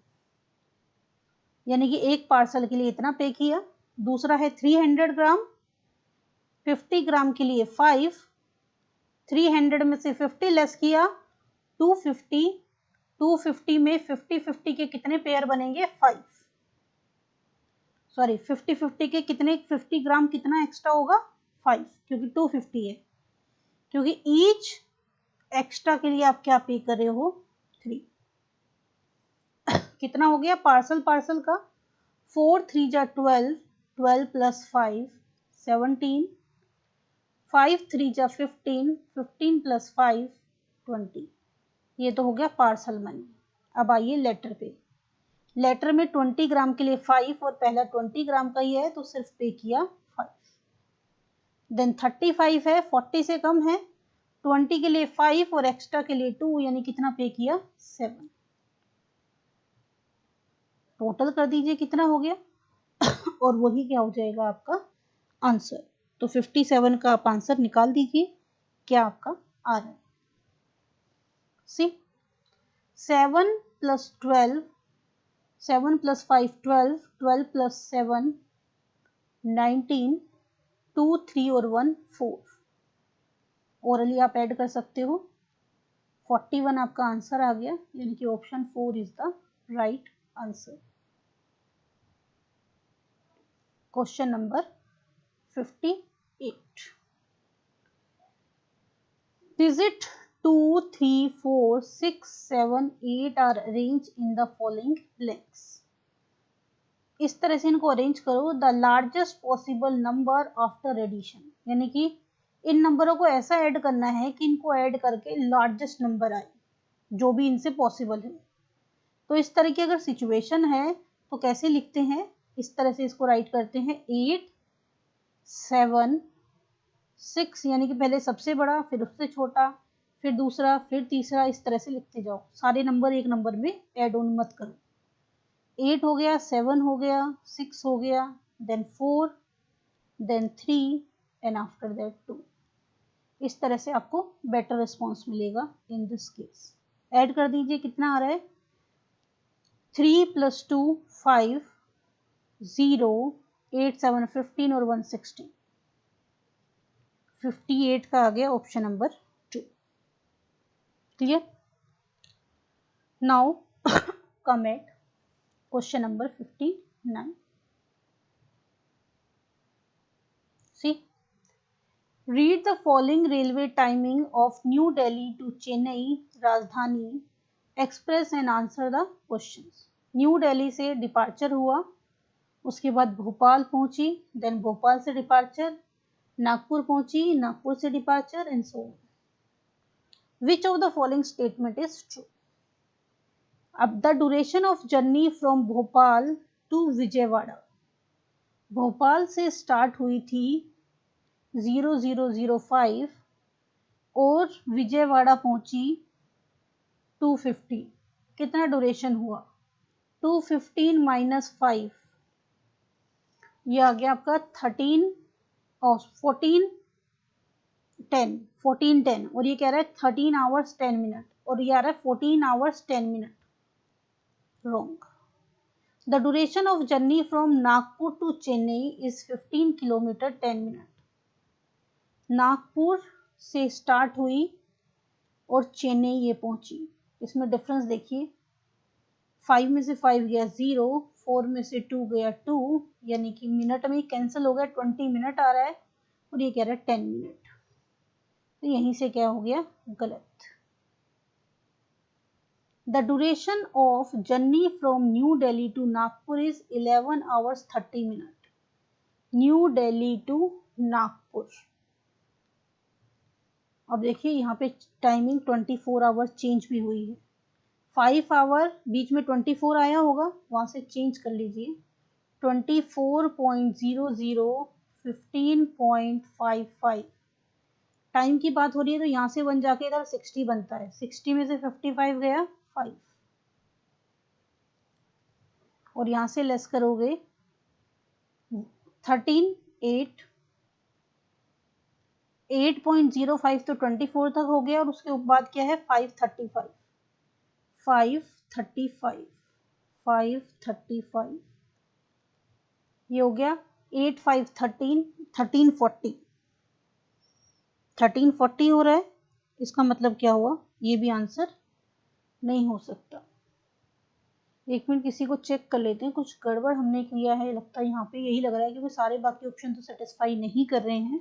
यानी कि एक पार्सल के लिए इतना पे किया। दूसरा है 300 ग्राम, 50 ग्राम के लिए 5, 300 में से 50 लेस किया 250, 250 में 50-50 के कितने पेयर बनेंगे? 5। सॉरी 50-50 के कितने 50 ग्राम कितना एक्स्ट्रा होगा? 5, क्योंकि 250 है, क्योंकि ईच एक्स्ट्रा के लिए आप क्या पे कर रहे हो? 3। कितना हो गया पार्सल का? 4 3 जा 12, 12 प्लस 5 17, 5 3 जा 15, 15 प्लस 5 20। ये तो हो गया पार्सल मनी। अब आइए लेटर पे। लेटर में 20 ग्राम के लिए 5 और पहला 20 ग्राम का ही है तो सिर्फ पे किया 5। देन 35 है, 40 से कम है, 20 के लिए 5 और एक्स्ट्रा के लिए 2, यानी कितना पे किया? 7। टोटल कर दीजिए कितना हो गया और वही क्या हो जाएगा आपका आंसर। तो 57 का आप आंसर निकाल दीजिए, क्या आपका आ रहा है। सी 7 प्लस 12, 7 प्लस 5 12, 12 प्लस 7 19, 2 3 और 1 4। ओरली आप ऐड कर सकते हो। 41 आपका आंसर आ गया, यानी कि option 4 is the right answer. Question number 58। Digit 2 3 4 6 7 8 are arranged in the following blanks. इस तरह से इनको अरेंज करो। The largest possible number after addition, यानी कि इन नंबरों को ऐसा ऐड करना है कि इनको ऐड करके लार्जेस्ट नंबर आए जो भी इनसे पॉसिबल है। तो इस तरह की अगर सिचुएशन है तो कैसे लिखते हैं? इस तरह से इसको राइट करते हैं 8 7 6, यानी कि पहले सबसे बड़ा फिर उससे छोटा फिर दूसरा फिर तीसरा, इस तरह से लिखते जाओ। सारे नंबर एक नंबर में ऐड ऑन मत करो। 8 हो गया, 7 हो गया, 6 हो गया, then 4, then 3 and after that 2। इस तरह से आपको बेटर रिस्पॉन्स मिलेगा इन दिस केस। ऐड कर दीजिए कितना आ रहा है? 3 + 2 5, 0, 8, 7, 15 और 160। 58 का आ गया option number 2। Clear? Now come at question number 59। See, read the following railway timing of New Delhi to Chennai Rajdhani Express and answer the questions। New Delhi से डिपार्चर हुआ, उसके बाद भोपाल पहुंची, देन भोपाल से डिपार्चर, नागपुर पहुंची, नागपुर से departure and so on. Which of the following statement is true? अब the duration of journey from Bhopal to Vijayawada, Bhopal से स्टार्ट हुई थी 0005 और विजयवाड़ा पहुंची 250। कितना ड्यूरेशन हुआ? 215 माइनस 5, ये आ गया आपका 13 और 1410 और ये कह रहा है 13 आवर्स 10 मिनट और ये आ रहा है 14 hours 10 minute. Wrong. The duration of journey from Nagpur to Chennai is 15 kilometre 10 minute. Nagpur से स्टार्ट हुई और चेन्नई ये पहुंची। इसमें डिफरेंस देखिए, 5 में से 5 गया 0, 4 में से 2 गया 2, यानी कि मिनट में कैंसिल हो गया, 20 मिनट आ रहा है और ये कह रहा है 10 मिनट। तो यहीं से क्या हो गया? गलत। The duration of journey from New Delhi to Nagpur is 11 hours 30 minute. New Delhi to Nagpur, अब देखिए यहाँ पे टाइमिंग 24 आवर चेंज भी हुई है। 5 आवर बीच में 24 आया होगा, वहां से चेंज कर लीजिए। 24.00 15.55 टाइम की बात हो रही है, तो यहाँ से बन जाके इधर 60 बनता है। 60 में से 55 गया 5 और यहाँ से लेस करोगे 13, 8.05 तो 24 तक हो गया और उसके बाद क्या है 535 ये हो गया 8, 5, 13, 1340 हो रहा है। इसका मतलब क्या हुआ? ये भी आंसर नहीं हो सकता। एक मिनट किसी को चेक कर लेते हैं, कुछ गड़बड़ हमने किया है लगता है यहाँ पे, यही लग रहा है क्योंकि सारे बाकी ऑप्शन तो सेटिस्फाई नहीं कर रहे हैं।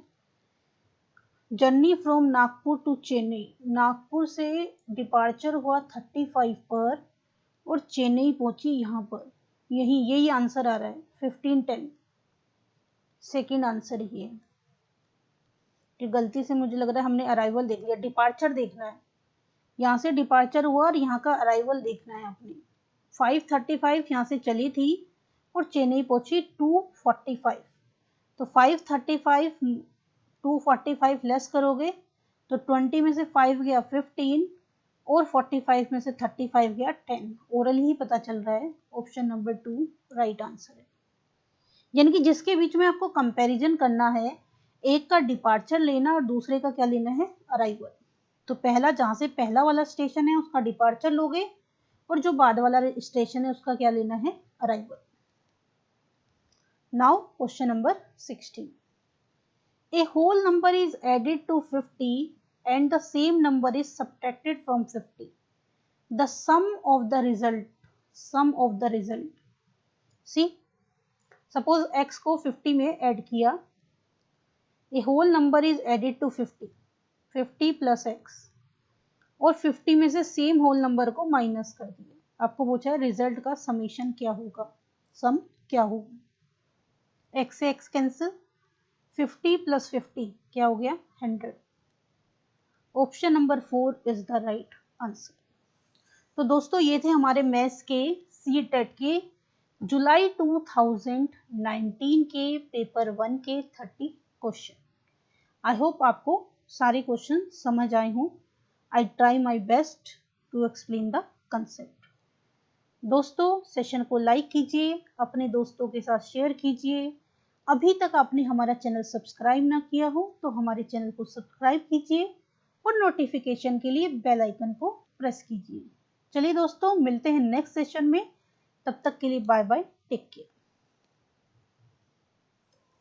Journey from Nagpur to Chennai, Nagpur से डिपार्चर हुआ 35 पर और चेन्नई पहुंची यहाँ पर, यही आंसर आ रहा है 1510। सेकंड आंसर ये है कि गलती से मुझे लग रहा है हमने अराइवल देख लिया, डिपार्चर देखना है। यहाँ से डिपार्चर हुआ और यहाँ का अराइवल देखना है अपने। 5:35 यहाँ से चली थी और चेन्नई पहुंची 2:45, तो 5:35 2:45 लेस करोगे तो 20 में से 5 गया 15 और 45 में से 35 गया 10। ओरल ही पता चल रहा है ऑप्शन नंबर 2 राइट आंसर है। यानी कि जिसके बीच में आपको कंपैरिजन करना है, एक का डिपार्चर लेना और दूसरे का क्या लेना है? अराइवल। तो पहला जहां से पहला वाला स्टेशन है उसका डिपार्चर लोगे और जो बाद वाला स्टेशन है उसका क्या लेना है? Arrival. Now question number 16। A whole number is added to 50 and the same number is subtracted from 50. The sum of the result. See, suppose x को 50 में ऐड किया, a whole number is added to 50 plus x और 50 में से same whole number को minus कर दिया। आपको पूछा है रिजल्ट का समीशन क्या होगा, सम क्या होगा। x से x कैंसिल, 50 प्लस 50 क्या हो गया? 100। Option number 4 is the right answer. तो दोस्तों ये थे हमारे मैथ्स के सीटेट के जुलाई 2019 के पेपर 1 के 30 क्वेश्चन। आई होप आपको सारे क्वेश्चन समझ आए हों। I try my best to explain the concept. दोस्तों सेशन को लाइक कीजिए, अपने दोस्तों के साथ शेयर कीजिए। अभी तक आपने हमारा चैनल सब्सक्राइब ना किया हो तो हमारे चैनल को सब्सक्राइब कीजिए और नोटिफिकेशन के लिए बेल आइकन को प्रेस कीजिए। चलिए दोस्तों मिलते हैं नेक्स्ट सेशन में, तब तक के लिए बाय बाय, टेक केयर।